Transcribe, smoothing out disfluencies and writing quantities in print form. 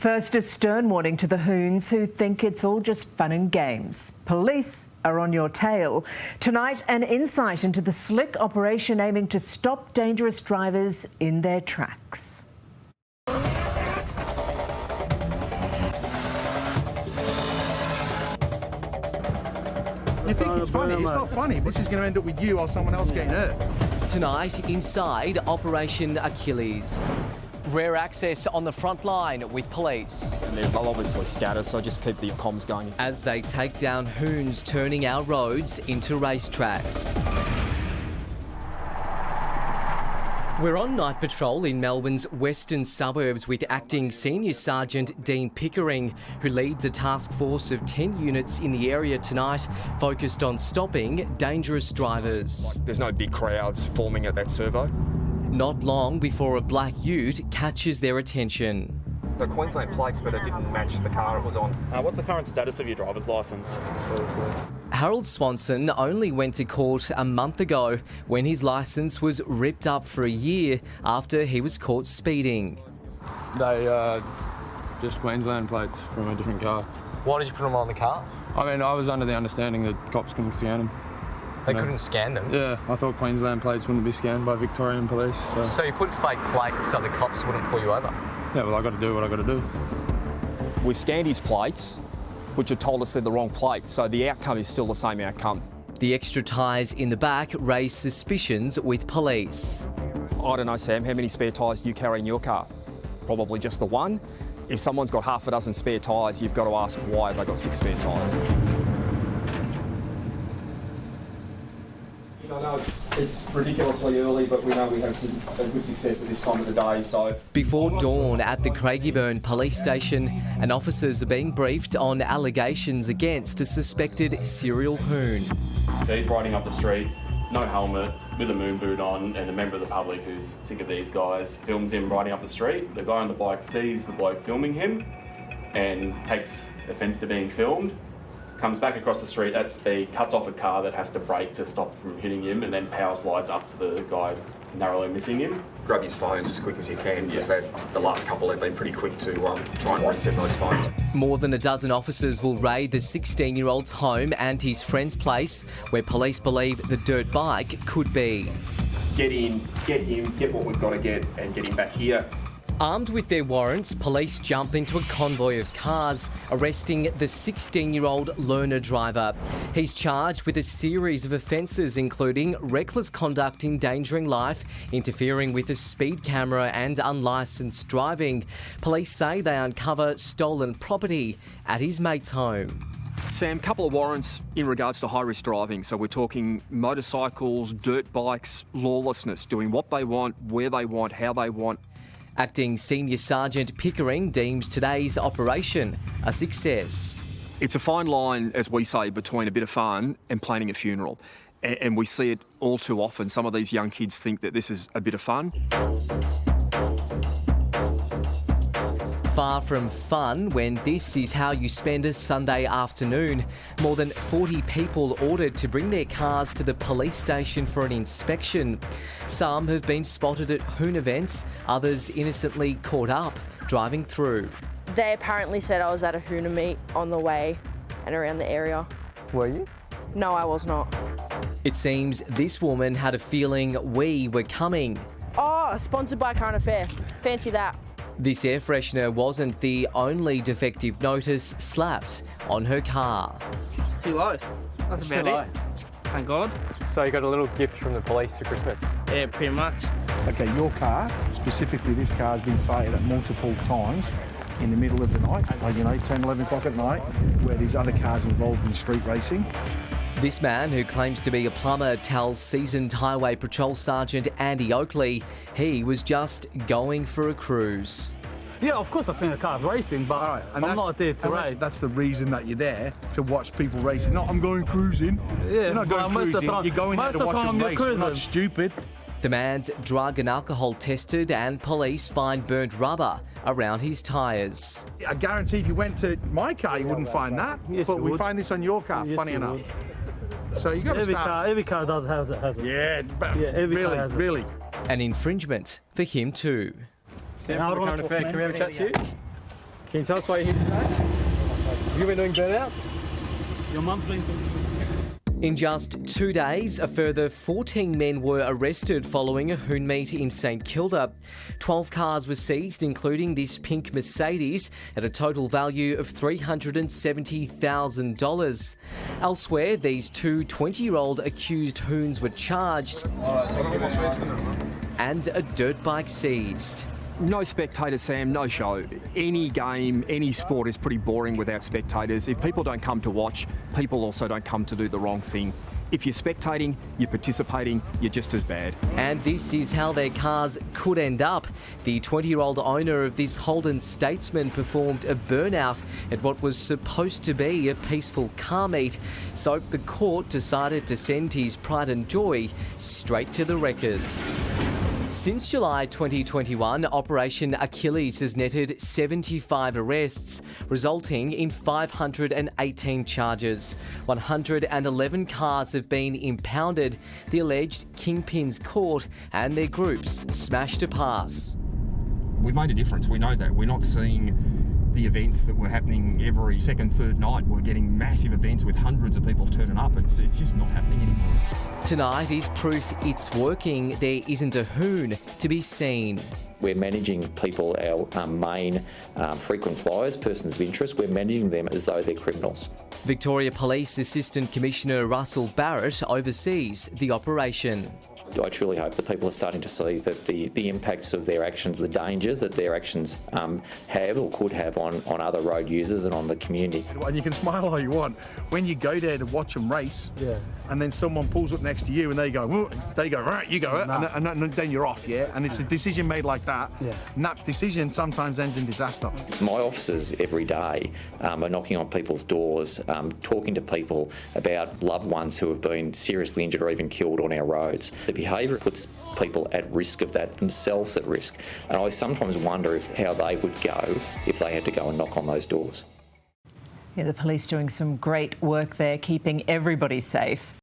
First, a stern warning to the hoons who think it's all just fun and games. Police are on your tail. Tonight, an insight into the slick operation aiming to stop dangerous drivers in their tracks. You think it's funny? It's not funny. This is going to end up with you or someone else getting hurt. Tonight, inside Operation Achilles. Rare access on the front line with police. And they'll obviously scatter, so just keep the comms going. As they take down hoons turning our roads into racetracks. We're on night patrol in Melbourne's western suburbs with Acting Senior Sergeant Dean Pickering, who leads a task force of 10 units in the area tonight, focused on stopping dangerous drivers. There's no big crowds forming at that servo. Not long before a black ute catches their attention. The Queensland plates, but it didn't match the car it was on. What's the current status of your driver's licence? Harold Swanson only went to court a month ago when his licence was ripped up for a year after he was caught speeding. They just Queensland plates from a different car. Why did you put them on the car? I mean, I was under the understanding that cops couldn't scan them. They couldn't scan them? Yeah, I thought Queensland plates wouldn't be scanned by Victorian police. So you put fake plates so the cops wouldn't pull you over? Yeah, well, I got to do what I got to do. We've scanned his plates, which have told us they're the wrong plates, so the outcome is still the same outcome. The extra tyres in the back raised suspicions with police. I don't know, Sam, how many spare tyres do you carry in your car? Probably just the one. If someone's got half a dozen spare tyres, you've got to ask why have they got 6 spare tyres. I know it's ridiculously early, but we know we have a good success at this time of the day, so... Before dawn at the Craigieburn police station, and officers are being briefed on allegations against a suspected serial hoon. So he's riding up the street, no helmet, with a moon boot on, and a member of the public who's sick of these guys films him riding up the street. The guy on the bike sees the bloke filming him and takes offence to being filmed. Comes back across the street at speed, cuts off a car that has to brake to stop from hitting him, and then power slides up to the guy narrowly missing him. Grab his phones as quick as you can, because the last couple have been pretty quick to try and reset those phones. More than a dozen officers will raid the 16-year-old's home and his friend's place, where police believe the dirt bike could be. Get in, get him, get what we've got to get, and get him back here. Armed with their warrants, police jump into a convoy of cars, arresting the 16-year-old learner driver. He's charged with a series of offences, including reckless conduct endangering life, interfering with a speed camera and unlicensed driving. Police say they uncover stolen property at his mate's home. Sam, couple of warrants in regards to high-risk driving. So we're talking motorcycles, dirt bikes, lawlessness, doing what they want, where they want, how they want. Acting Senior Sergeant Pickering deems today's operation a success. It's a fine line, as we say, between a bit of fun and planning a funeral. And we see it all too often. Some of these young kids think that this is a bit of fun. Far from fun when this is how you spend a Sunday afternoon. More than 40 people ordered to bring their cars to the police station for an inspection. Some have been spotted at hoon events, others innocently caught up driving through. They apparently said I was at a hoona meet on the way and around the area. Were you? No, I was not. It seems this woman had a feeling we were coming. Oh, sponsored by Current Affair. Fancy that. This air freshener wasn't the only defective notice slapped on her car. It's too low. That's about it. Thank God. So you got a little gift from the police for Christmas? Yeah, pretty much. Okay, your car, specifically this car, has been cited at multiple times in the middle of the night, like, 10, 11 o'clock at night, where there's other cars involved in street racing. This man, who claims to be a plumber, tells seasoned Highway Patrol Sergeant Andy Oakley he was just going for a cruise. Yeah, of course I've seen the cars racing, but I'm not there to race. That's the reason that you're there, to watch people racing. Not, I'm going cruising. Yeah, you're not going cruising, you're going there to watch them race. You're not stupid. The man's drug and alcohol tested, and police find burnt rubber around his tyres. I guarantee if you went to my car, you wouldn't find that. Yes, but we find this on your car, funny enough. So you got to start. Every car does has it. Yeah, every car has it. Really. An infringement for him too. Sam, from Current Affair, can we have a chat to you? Can you tell us why you're here today? Have you been doing burnouts? Your mum's been doing. In just 2 days, a further 14 men were arrested following a hoon meet in St Kilda. 12 cars were seized, including this pink Mercedes, at a total value of $370,000. Elsewhere, these two 20-year-old accused hoons were charged and a dirt bike seized. No spectators, Sam, no show. Any game, any sport is pretty boring without spectators. If people don't come to watch, people also don't come to do the wrong thing. If you're spectating, you're participating, you're just as bad. And this is how their cars could end up. The 20-year-old owner of this Holden Statesman performed a burnout at what was supposed to be a peaceful car meet. So the court decided to send his pride and joy straight to the wreckers. Since July 2021, Operation Achilles has netted 75 arrests, resulting in 518 charges. 111 cars have been impounded, the alleged kingpins caught, and their groups smashed apart. We've made a difference, we know that. We're not seeing the events that were happening every second, third night. We're getting massive events with hundreds of people turning up. It's just not happening anymore. Tonight is proof it's working. There isn't a hoon to be seen. We're managing people, our main frequent flyers, persons of interest, we're managing them as though they're criminals. Victoria Police Assistant Commissioner Russell Barrett oversees the operation. I truly hope that people are starting to see that the impacts of their actions, the danger that their actions have or could have on other road users and on the community. And you can smile all you want. When you go there to watch them race, and then someone pulls up next to you and they go, right, you go, and then you're off, and it's a decision made like that, and that decision sometimes ends in disaster. My officers every day are knocking on people's doors, talking to people about loved ones who have been seriously injured or even killed on our roads. The behaviour puts people at risk of that, themselves at risk. And I sometimes wonder how they would go if they had to go and knock on those doors. Yeah, the police doing some great work there, keeping everybody safe.